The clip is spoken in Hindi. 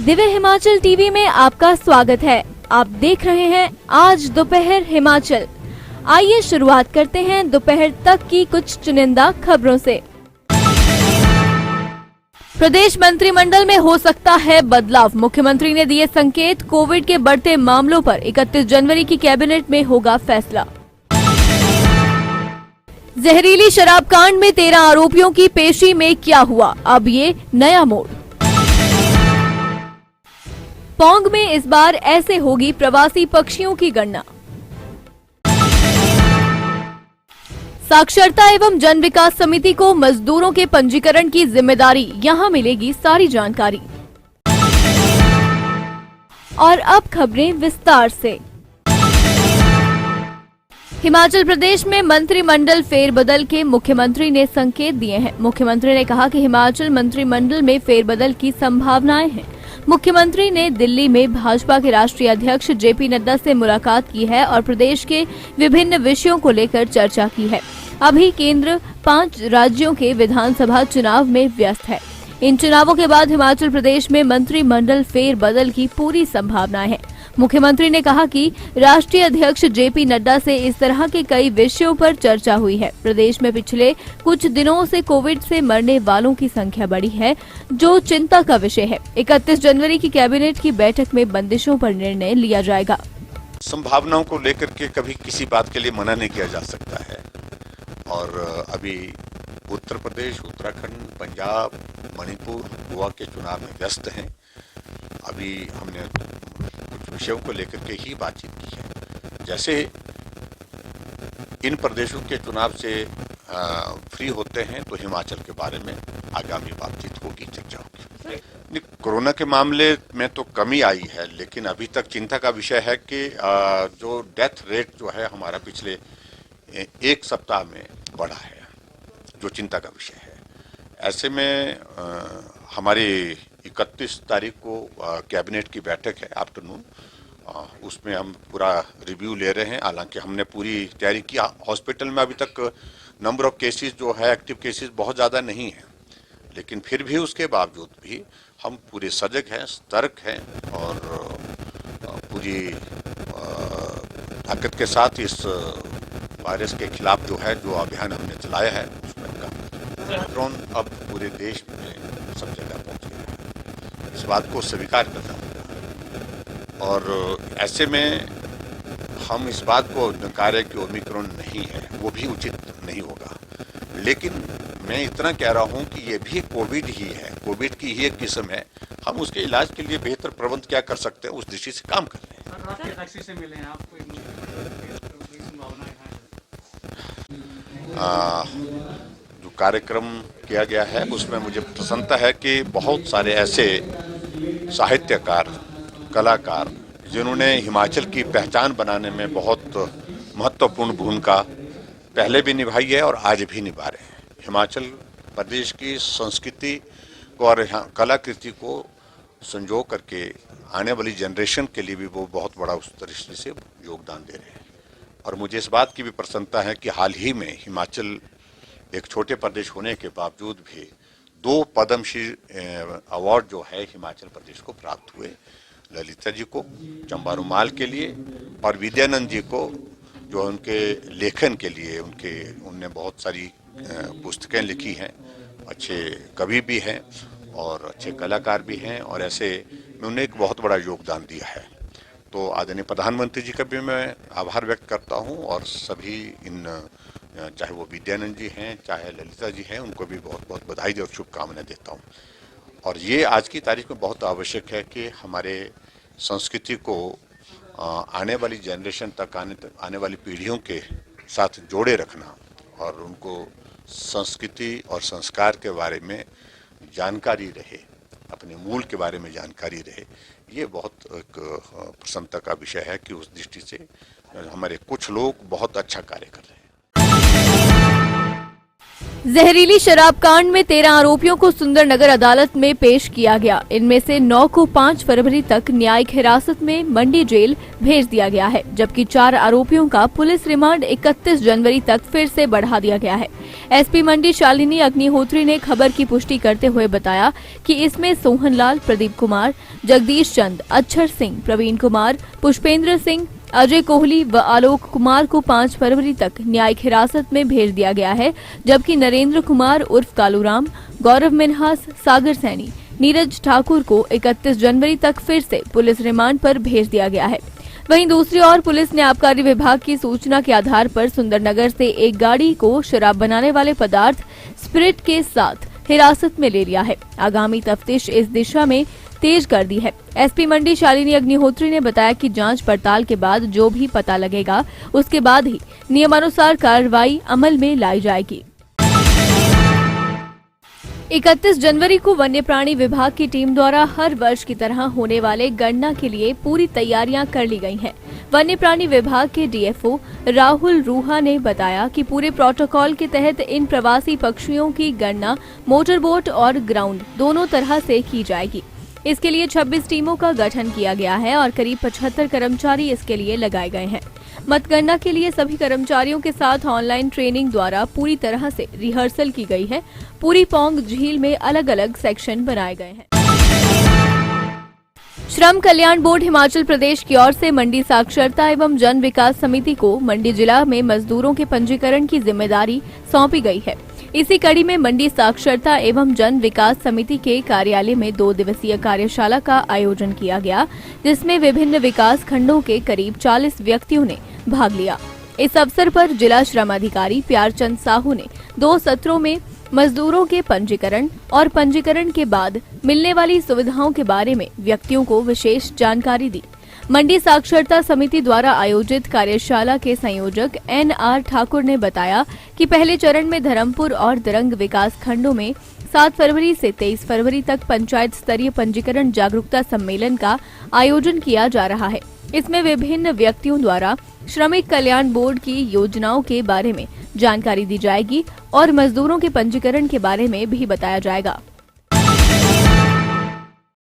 दिव्य हिमाचल टीवी में आपका स्वागत है। आप देख रहे हैं आज दोपहर हिमाचल। आइए शुरुआत करते हैं दोपहर तक की कुछ चुनिंदा खबरों से। प्रदेश मंत्रिमंडल में हो सकता है बदलाव, मुख्यमंत्री ने दिए संकेत। कोविड के बढ़ते मामलों पर 31 जनवरी की कैबिनेट में होगा फैसला। जहरीली शराब कांड में 13 आरोपियों की पेशी में क्या हुआ, अब ये नया मोड़। पौंग में इस बार ऐसे होगी प्रवासी पक्षियों की गणना। साक्षरता एवं जन विकास समिति को मजदूरों के पंजीकरण की जिम्मेदारी, यहां मिलेगी सारी जानकारी। और अब खबरें विस्तार से। हिमाचल प्रदेश में मंत्रिमंडल फेरबदल के मुख्यमंत्री ने संकेत दिए हैं। मुख्यमंत्री ने कहा कि हिमाचल मंत्रिमंडल में फेरबदल की संभावनाएं हैं। मुख्यमंत्री ने दिल्ली में भाजपा के राष्ट्रीय अध्यक्ष जेपी नड्डा से मुलाकात की है और प्रदेश के विभिन्न विषयों को लेकर चर्चा की है। अभी केंद्र 5 राज्यों के विधानसभा चुनाव में व्यस्त है। इन चुनावों के बाद हिमाचल प्रदेश में मंत्रिमंडल फेरबदल की पूरी संभावना है। मुख्यमंत्री ने कहा कि राष्ट्रीय अध्यक्ष जेपी नड्डा से इस तरह के कई विषयों पर चर्चा हुई है। प्रदेश में पिछले कुछ दिनों से कोविड से मरने वालों की संख्या बढ़ी है, जो चिंता का विषय है। 31 जनवरी की कैबिनेट की बैठक में बंदिशों पर निर्णय लिया जाएगा। संभावनाओं को लेकर के कभी किसी बात के लिए मना नहीं किया जा सकता है और अभी उत्तर प्रदेश, उत्तराखंड, पंजाब, मणिपुर, गोवा के चुनाव में व्यस्त हैं। अभी हमने कुछ विषयों को लेकर के ही बातचीत की है। जैसे इन प्रदेशों के चुनाव से फ्री होते हैं तो हिमाचल के बारे में आगामी बातचीत होगी, चर्चा होगी। कोरोना के मामले में तो कमी आई है, लेकिन अभी तक चिंता का विषय है कि जो डेथ रेट जो है हमारा पिछले एक सप्ताह में बढ़ा है, जो चिंता का विषय है। ऐसे में हमारी 31 तारीख को कैबिनेट की बैठक है आफ्टरनून, उसमें हम पूरा रिव्यू ले रहे हैं। हालांकि हमने पूरी तैयारी की। हॉस्पिटल में अभी तक नंबर ऑफ केसेस जो है, एक्टिव केसेस बहुत ज़्यादा नहीं है, लेकिन फिर भी उसके बावजूद भी हम पूरे सजग हैं, सतर्क हैं और पूरी ताकत के साथ इस वायरस के खिलाफ जो है, जो अभियान हमने चलाया है, उसमें ओमिक्रॉन अब पूरे देश में सब जगह पहुंच गया है। इस बात को स्वीकार करना होगा और ऐसे में हम इस बात को नकारें कि ओमिक्रॉन नहीं है, वो भी उचित नहीं होगा। लेकिन मैं इतना कह रहा हूं कि ये भी कोविड ही है, कोविड की ही एक किस्म है। हम उसके इलाज के लिए बेहतर प्रबंध क्या कर सकते हैं, उस दृष्टि से काम कर रहे हैं। जो कार्यक्रम किया गया है उसमें मुझे प्रसन्नता है कि बहुत सारे ऐसे साहित्यकार, कलाकार जिन्होंने हिमाचल की पहचान बनाने में बहुत महत्वपूर्ण भूमिका पहले भी निभाई है और आज भी निभा रहे हैं। हिमाचल प्रदेश की संस्कृति को और कलाकृति को संजो करके आने वाली जनरेशन के लिए भी वो बहुत बड़ा उस दृष्टि से योगदान दे रहे हैं। और मुझे इस बात की भी प्रसन्नता है कि हाल ही में हिमाचल एक छोटे प्रदेश होने के बावजूद भी 2 पद्मश्री अवार्ड जो है हिमाचल प्रदेश को प्राप्त हुए। ललिता जी को चंबा रुमाल के लिए और विद्यानंद जी को जो उनके लेखन के लिए, उनने बहुत सारी पुस्तकें लिखी हैं, अच्छे कवि भी हैं और अच्छे कलाकार भी हैं और ऐसे में उन्हें एक बहुत बड़ा योगदान दिया है। तो आदरणीय प्रधानमंत्री जी का भी मैं आभार व्यक्त करता हूं और सभी इन, चाहे वो विद्यानंद जी हैं, चाहे ललिता जी हैं, उनको भी बहुत बहुत बधाई और शुभकामनाएं देता हूं। और ये आज की तारीख में बहुत आवश्यक है कि हमारे संस्कृति को आने वाली जनरेशन तक, आने वाली पीढ़ियों के साथ जोड़े रखना और उनको संस्कृति और संस्कार के बारे में जानकारी रहे, अपने मूल के बारे में जानकारी रहे। ये बहुत एक प्रसन्नता का विषय है कि उस दृष्टि से हमारे कुछ लोग बहुत अच्छा कार्य कर रहे हैं। जहरीली शराब कांड में 13 आरोपियों को सुंदरनगर अदालत में पेश किया गया। इनमें से 9 को 5 फरवरी तक न्यायिक हिरासत में मंडी जेल भेज दिया गया है, जबकि 4 आरोपियों का पुलिस रिमांड 31 जनवरी तक फिर से बढ़ा दिया गया है। एसपी मंडी शालिनी अग्निहोत्री ने खबर की पुष्टि करते हुए बताया कि इसमें सोहनलाल, प्रदीप कुमार, जगदीश चंद, अक्षर सिंह, प्रवीण कुमार, पुष्पेंद्र सिंह, अजय कोहली व आलोक कुमार को 5 फरवरी तक न्यायिक हिरासत में भेज दिया गया है, जबकि नरेंद्र कुमार उर्फ कालूराम, गौरव मिन्हास, सागर सैनी, नीरज ठाकुर को 31 जनवरी तक फिर से पुलिस रिमांड पर भेज दिया गया है। वहीं दूसरी ओर पुलिस ने आबकारी विभाग की सूचना के आधार पर सुंदरनगर से एक गाड़ी को शराब बनाने वाले पदार्थ स्पिरिट के साथ हिरासत में ले लिया है। आगामी तफ्तीश इस दिशा में तेज कर दी है। एसपी मंडी शालिनी अग्निहोत्री ने बताया कि जांच पड़ताल के बाद जो भी पता लगेगा उसके बाद ही नियमानुसार कार्रवाई अमल में लाई जाएगी। 31 जनवरी को वन्य प्राणी विभाग की टीम द्वारा हर वर्ष की तरह होने वाले गणना के लिए पूरी तैयारियां कर ली गई हैं। वन्य प्राणी विभाग के डीएफओ राहुल रूहा ने बताया कि पूरे प्रोटोकॉल के तहत इन प्रवासी पक्षियों की गणना मोटर बोट और ग्राउंड दोनों तरह से की जाएगी। इसके लिए 26 टीमों का गठन किया गया है और करीब 75 कर्मचारी इसके लिए लगाए गए हैं। मतगणना के लिए सभी कर्मचारियों के साथ ऑनलाइन ट्रेनिंग द्वारा पूरी तरह से रिहर्सल की गई है। पूरी पौंग झील में अलग अलग सेक्शन बनाए गए हैं। श्रम कल्याण बोर्ड हिमाचल प्रदेश की ओर से मंडी साक्षरता एवं जन विकास समिति को मंडी जिला में मजदूरों के पंजीकरण की जिम्मेदारी सौंपी गई है। इसी कड़ी में मंडी साक्षरता एवं जन विकास समिति के कार्यालय में 2 दिवसीय कार्यशाला का आयोजन किया गया, जिसमें विभिन्न विकास खंडों के करीब 40 व्यक्तियों ने भाग लिया। इस अवसर पर जिला श्रम अधिकारी प्यारचंद साहू ने 2 सत्रों में मजदूरों के पंजीकरण और पंजीकरण के बाद मिलने वाली सुविधाओं के बारे में व्यक्तियों को विशेष जानकारी दी। मंडी साक्षरता समिति द्वारा आयोजित कार्यशाला के संयोजक NR ठाकुर ने बताया कि पहले चरण में धर्मपुर और दरंग विकास खंडों में 7 फरवरी से 23 फरवरी तक पंचायत स्तरीय पंजीकरण जागरूकता सम्मेलन का आयोजन किया जा रहा है। इसमें विभिन्न व्यक्तियों द्वारा श्रमिक कल्याण बोर्ड की योजनाओं के बारे में जानकारी दी जाएगी और मजदूरों के पंजीकरण के बारे में भी बताया जाएगा।